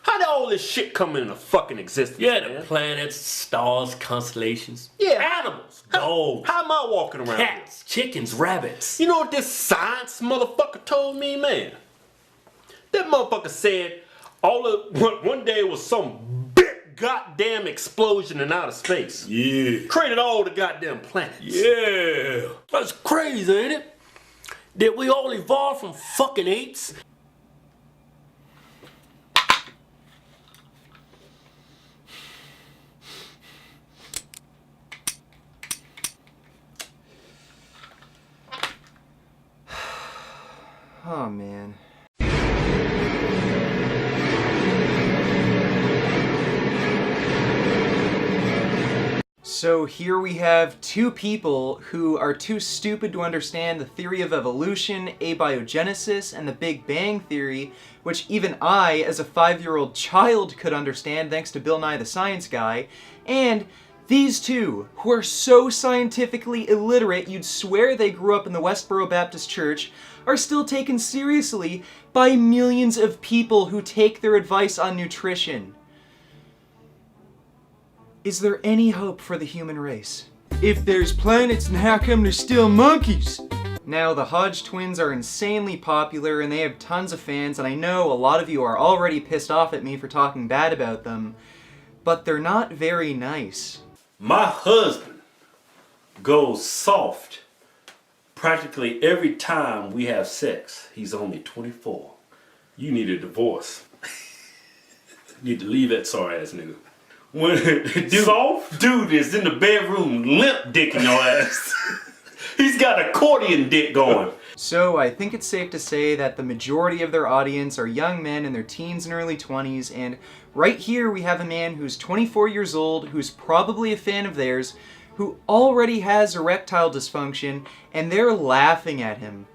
How did all this shit come into fucking existence? Yeah, man? the planets, stars, constellations. Yeah, animals. Dogs. How am I walking around? Cats, chickens, rabbits. You know what this science motherfucker told me, man? That motherfucker said one day it was some big goddamn explosion in outer space. Yeah. Created all the goddamn planets. Yeah. That's crazy, ain't it? Did we all evolve from fucking apes? Oh man. So here we have two people who are too stupid to understand the theory of evolution, abiogenesis, and the Big Bang Theory, which even I, as a 5-year-old child, could understand thanks to Bill Nye the Science Guy, and these two, who are so scientifically illiterate you'd swear they grew up in the Westboro Baptist Church, are still taken seriously by millions of people who take their advice on nutrition. Is there any hope for the human race? If there's planets, then how come there's still monkeys? Now, the Hodge twins are insanely popular and they have tons of fans, and I know a lot of you are already pissed off at me for talking bad about them, but they're not very nice. My husband goes soft practically every time we have sex. He's only 24. You need a divorce. You need to leave that sorry ass nigga. When dude is in the bedroom limp dicking your ass. He's got accordion dick going. So I think it's safe to say that the majority of their audience are young men in their teens and early 20s, and right here we have a man who's 24 years old, who's probably a fan of theirs, who already has erectile dysfunction, and they're laughing at him.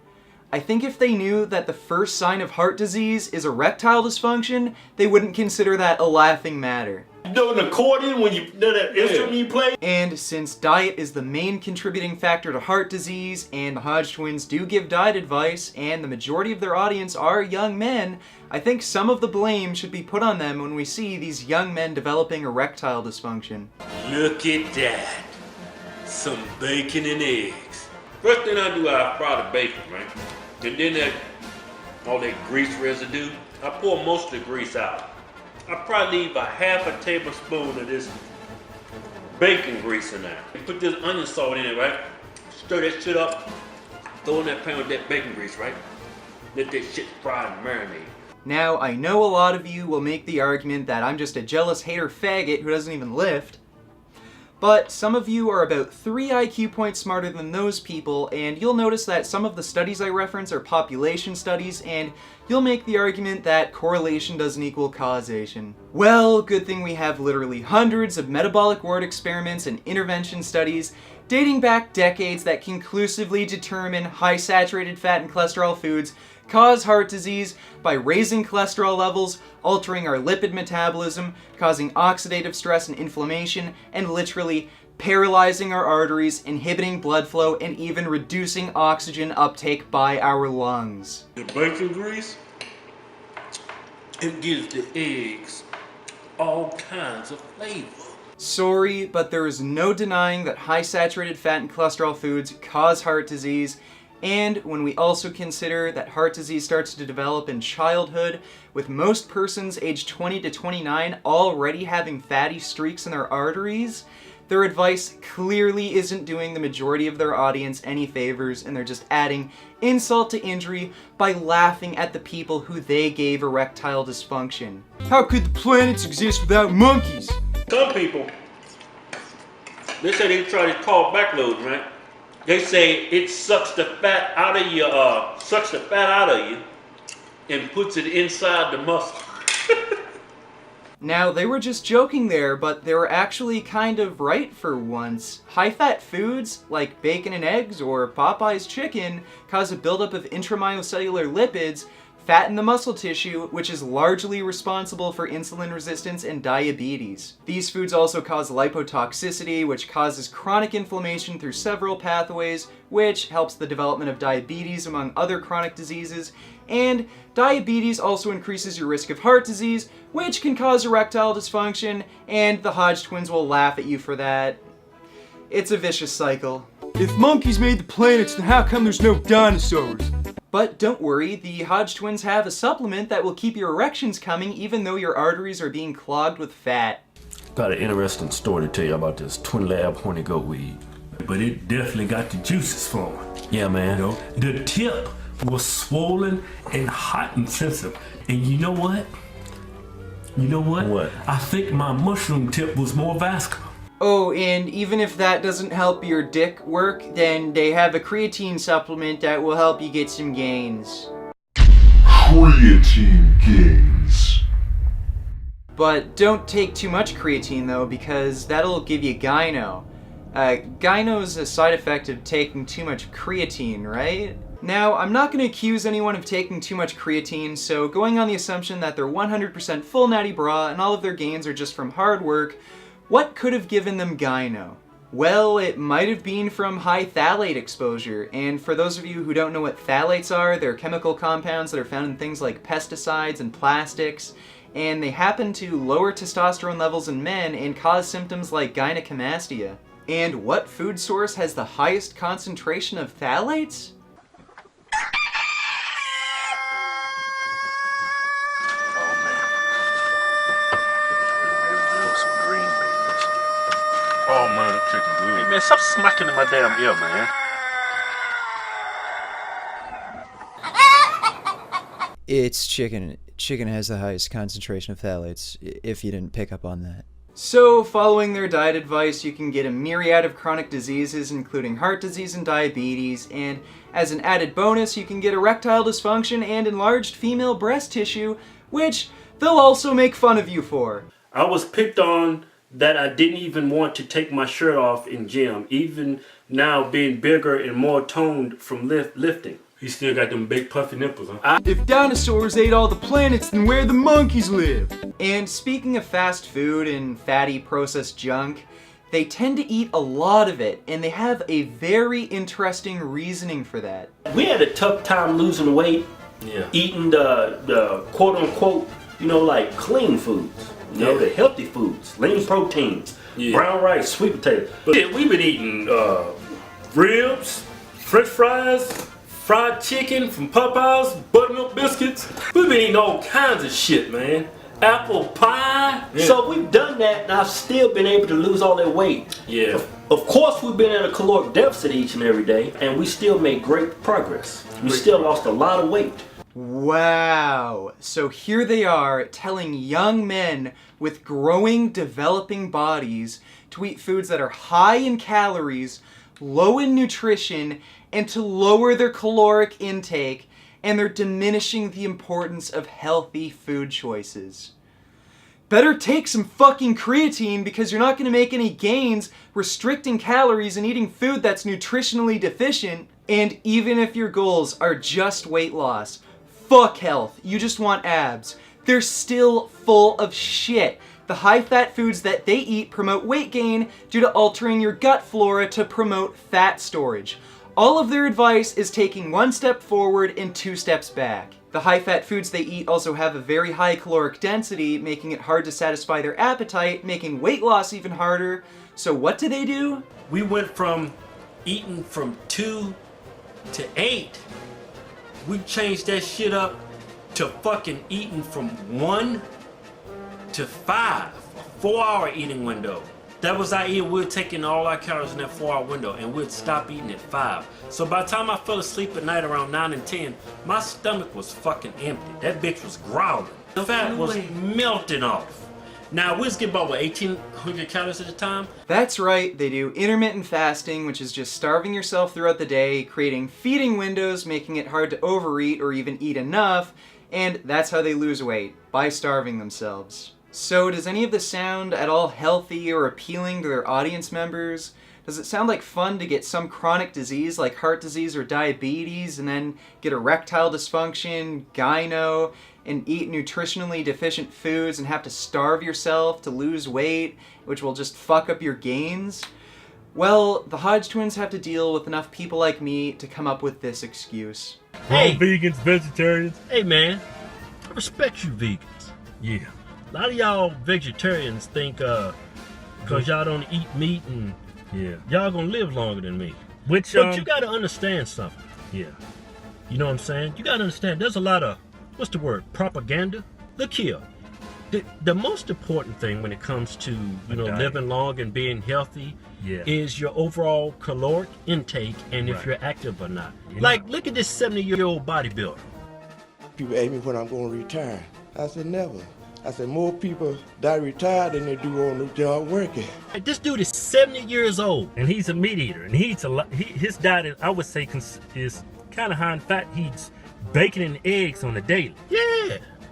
I think if they knew that the first sign of heart disease is erectile dysfunction, they wouldn't consider that a laughing matter. You know an accordion when you know that instrument you play? And since diet is the main contributing factor to heart disease, and the Hodge twins do give diet advice, and the majority of their audience are young men, I think some of the blame should be put on them when we see these young men developing erectile dysfunction. Look at that. Some bacon and eggs. First thing I do, I fry the bacon, right? And then all that grease residue, I pour most of the grease out. I probably leave a half a tablespoon of this bacon grease in there. You put this onion salt in it, right? Stir that shit up. Throw in that pan with that bacon grease, right? Let that shit fry and marinate. Now, I know a lot of you will make the argument that I'm just a jealous hater faggot who doesn't even lift, but some of you are about 3 IQ points smarter than those people, and you'll notice that some of the studies I reference are population studies, and you'll make the argument that correlation doesn't equal causation. Well, good thing we have literally hundreds of metabolic ward experiments and intervention studies dating back decades that conclusively determine high saturated fat and cholesterol foods cause heart disease by raising cholesterol levels, altering our lipid metabolism, causing oxidative stress and inflammation, and literally paralyzing our arteries, inhibiting blood flow, and even reducing oxygen uptake by our lungs. The bacon grease, it gives the eggs all kinds of flavor. Sorry, but there is no denying that high saturated fat and cholesterol foods cause heart disease, and when we also consider that heart disease starts to develop in childhood, with most persons aged 20 to 29 already having fatty streaks in their arteries, their advice clearly isn't doing the majority of their audience any favors, and they're just adding insult to injury by laughing at the people who they gave erectile dysfunction. How could the planets exist without monkeys? Some people, they say they try to call backloading, right? They say it sucks the fat out of you, and puts it inside the muscle. Now, they were just joking there, but they were actually kind of right for once. High-fat foods, like bacon and eggs or Popeye's chicken, cause a buildup of intramyocellular lipids, fat in the muscle tissue, which is largely responsible for insulin resistance and diabetes. These foods also cause lipotoxicity, which causes chronic inflammation through several pathways, which helps the development of diabetes among other chronic diseases, and diabetes also increases your risk of heart disease, which can cause erectile dysfunction, and the Hodge twins will laugh at you for that. It's a vicious cycle. If monkeys made the planets, then how come there's no dinosaurs? But don't worry, the Hodge twins have a supplement that will keep your erections coming even though your arteries are being clogged with fat. Got an interesting story to tell you about this Twin Lab horny goat weed. But it definitely got the juices flowing. Yeah, man. You know, the tip was swollen and hot and sensitive. And you know what? You know what? What? I think my mushroom tip was more vascular. Oh, and even if that doesn't help your dick work, then they have a creatine supplement that will help you get some gains. Creatine gains. But don't take too much creatine though, because that'll give you gyno. Gyno is a side effect of taking too much creatine, right? Now, I'm not going to accuse anyone of taking too much creatine, so going on the assumption that they're 100% full natty bra and all of their gains are just from hard work, what could have given them gyno? Well, it might have been from high phthalate exposure, and for those of you who don't know what phthalates are, they're chemical compounds that are found in things like pesticides and plastics, and they happen to lower testosterone levels in men and cause symptoms like gynecomastia. And what food source has the highest concentration of phthalates? Oh man, that chicken good. Hey man, stop smacking in my damn ear, man. It's chicken. Chicken has the highest concentration of phthalates, if you didn't pick up on that. So, following their diet advice, you can get a myriad of chronic diseases, including heart disease and diabetes, and as an added bonus, you can get erectile dysfunction and enlarged female breast tissue, which they'll also make fun of you for. I was picked on that I didn't even want to take my shirt off in gym, even now being bigger and more toned from lifting. He still got them big puffy nipples, huh? If dinosaurs ate all the planets, then where the monkeys live? And speaking of fast food and fatty processed junk, they tend to eat a lot of it, and they have a very interesting reasoning for that. We had a tough time losing weight, eating the quote unquote, like clean foods. The healthy foods, lean proteins, brown rice, sweet potatoes. But yeah, we've been eating ribs, french fries, fried chicken from Popeyes, buttermilk biscuits. We've been eating all kinds of shit, man. Apple pie. So we've done that, and I've still been able to lose all that weight. Yeah. Of course, we've been at a caloric deficit each and every day, and we still made great progress. We still lost a lot of weight. Wow. So here they are telling young men with growing, developing bodies to eat foods that are high in calories, low in nutrition, and to lower their caloric intake, and they're diminishing the importance of healthy food choices. Better take some fucking creatine because you're not going to make any gains restricting calories and eating food that's nutritionally deficient. And even if your goals are just weight loss, fuck health, you just want abs, they're still full of shit. The high-fat foods that they eat promote weight gain due to altering your gut flora to promote fat storage. All of their advice is taking one step forward and 2 steps back. The high-fat foods they eat also have a very high caloric density, making it hard to satisfy their appetite, making weight loss even harder. So what do? We went from eating from 2 to 8. We changed that shit up to fucking eating from 1 to 5. A 4-hour eating window. That was our eating. We were taking all our calories in that 4-hour window, and we'd stop eating at 5. So by the time I fell asleep at night around 9 and 10, my stomach was fucking empty. That bitch was growling. The fat was melting off. Now, we was getting about, 1,800 calories at a time? That's right, they do intermittent fasting, which is just starving yourself throughout the day, creating feeding windows, making it hard to overeat or even eat enough, and that's how they lose weight, by starving themselves. So does any of this sound at all healthy or appealing to their audience members? Does it sound like fun to get some chronic disease like heart disease or diabetes and then get erectile dysfunction, gyno, and eat nutritionally deficient foods and have to starve yourself to lose weight, which will just fuck up your gains? Well, the Hodge twins have to deal with enough people like me to come up with this excuse. Hey. Vegans, vegetarians. Hey man, I respect you vegans. Yeah. A lot of y'all vegetarians think cause y'all don't eat meat and y'all gonna live longer than me. Which But you gotta understand something. Yeah. You know what I'm saying? You gotta understand there's a lot of, what's the word, propaganda? Look here. The most important thing when it comes to, living long and being healthy is your overall caloric intake and if you're active or not. Like, look at this 70-year-old bodybuilder. People ask me when I'm going to retire. I said never. I said more people die retired than they do on the job working. This dude is 70 years old and he's a meat eater and he eats a lot. His diet, I would say, is kind of high in fat. He eats bacon and eggs on the daily.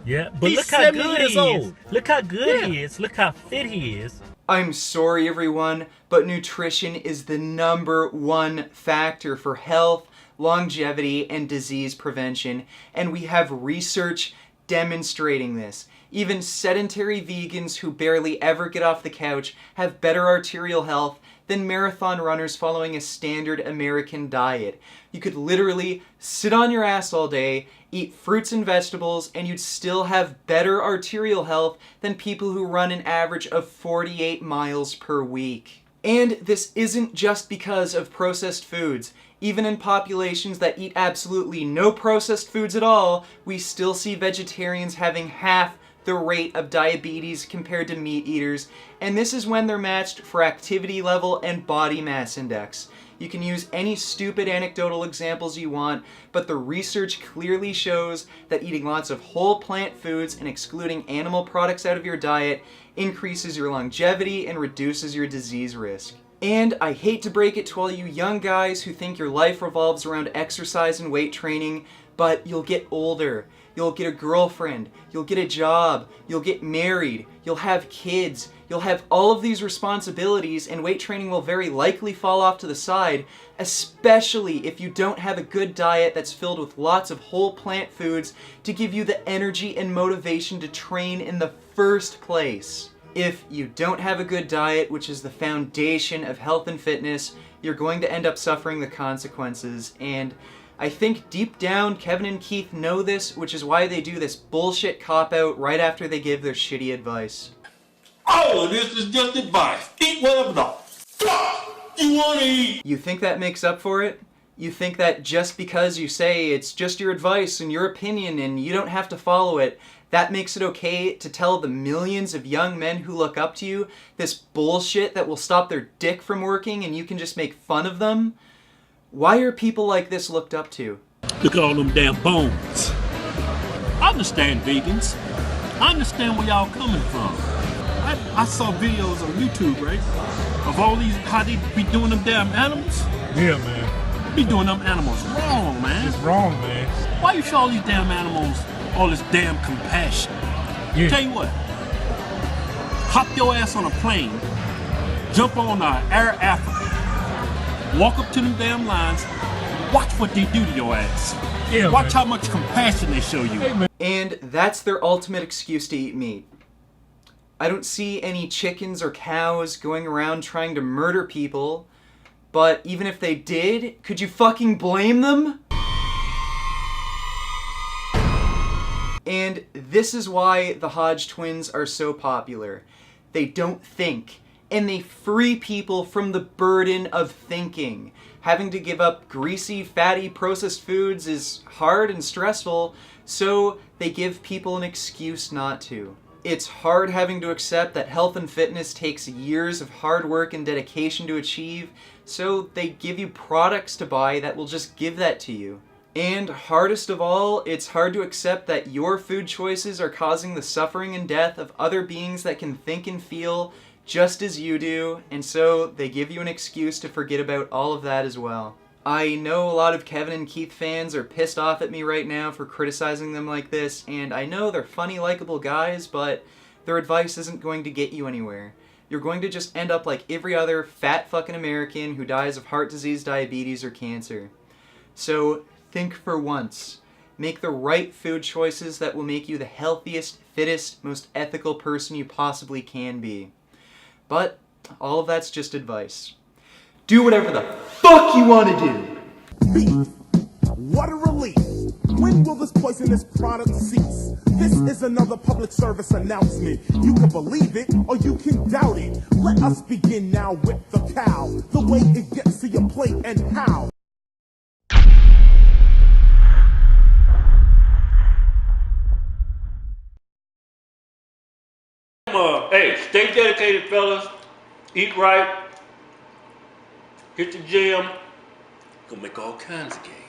Yeah, but He's look how 70 good years he old. is. Look how good he is. Look how fit he is. I'm sorry everyone, but nutrition is the #1 factor for health, longevity, and disease prevention, and we have research demonstrating this. Even sedentary vegans who barely ever get off the couch have better arterial health than marathon runners following a standard American diet. You could literally sit on your ass all day, eat fruits and vegetables, and you'd still have better arterial health than people who run an average of 48 miles per week. And this isn't just because of processed foods. Even in populations that eat absolutely no processed foods at all, we still see vegetarians having half the rate of diabetes compared to meat eaters, and this is when they're matched for activity level and body mass index. You can use any stupid anecdotal examples you want, but the research clearly shows that eating lots of whole plant foods and excluding animal products out of your diet increases your longevity and reduces your disease risk. And I hate to break it to all you young guys who think your life revolves around exercise and weight training, but you'll get older. You'll get a girlfriend, you'll get a job, you'll get married, you'll have kids, you'll have all of these responsibilities, and weight training will very likely fall off to the side, especially if you don't have a good diet that's filled with lots of whole plant foods to give you the energy and motivation to train in the first place. If you don't have a good diet, which is the foundation of health and fitness, you're going to end up suffering the consequences, and I think deep down Kevin and Keith know this, which is why they do this bullshit cop-out right after they give their shitty advice. All of this is just advice. Eat whatever the fuck you want to eat. You think that makes up for it? You think that just because you say it's just your advice and your opinion and you don't have to follow it, that makes it okay to tell the millions of young men who look up to you this bullshit that will stop their dick from working and you can just make fun of them? Why are people like this looked up to? Look at all them damn bones. I understand vegans. I understand where y'all coming from. I saw videos on YouTube, right? Of all these, how they be doing them damn animals. Yeah, man. Be doing them animals wrong, man. It's wrong, man. Why you show all these damn animals all this damn compassion? Yeah. Tell you what. Hop your ass on a plane, jump on Air Africa, walk up to them damn lines, watch what they do to your ass. Yeah, watch man. how much compassion they show you. Hey, man. And that's their ultimate excuse to eat meat. I don't see any chickens or cows going around trying to murder people, but even if they did, could you fucking blame them? And this is why the Hodge twins are so popular. They don't think, and they free people from the burden of thinking. Having to give up greasy, fatty, processed foods is hard and stressful, so they give people an excuse not to. It's hard having to accept that health and fitness takes years of hard work and dedication to achieve, so they give you products to buy that will just give that to you. And hardest of all, it's hard to accept that your food choices are causing the suffering and death of other beings that can think and feel just as you do, and so they give you an excuse to forget about all of that as well. I know a lot of Kevin and Keith fans are pissed off at me right now for criticizing them like this, and I know they're funny, likable guys, but their advice isn't going to get you anywhere. You're going to just end up like every other fat fucking American who dies of heart disease, diabetes, or cancer. So think for once. Make the right food choices that will make you the healthiest, fittest, most ethical person you possibly can be. But all of that's just advice. Do whatever the fuck you want to do! Beef. What a relief. When will this poisonous product cease? This is another public service announcement. You can believe it or you can doubt it. Let us begin now with the cow. The way it gets to your plate and how. Hey, stay dedicated, fellas. Eat right. Hit the gym. Gonna make all kinds of gains.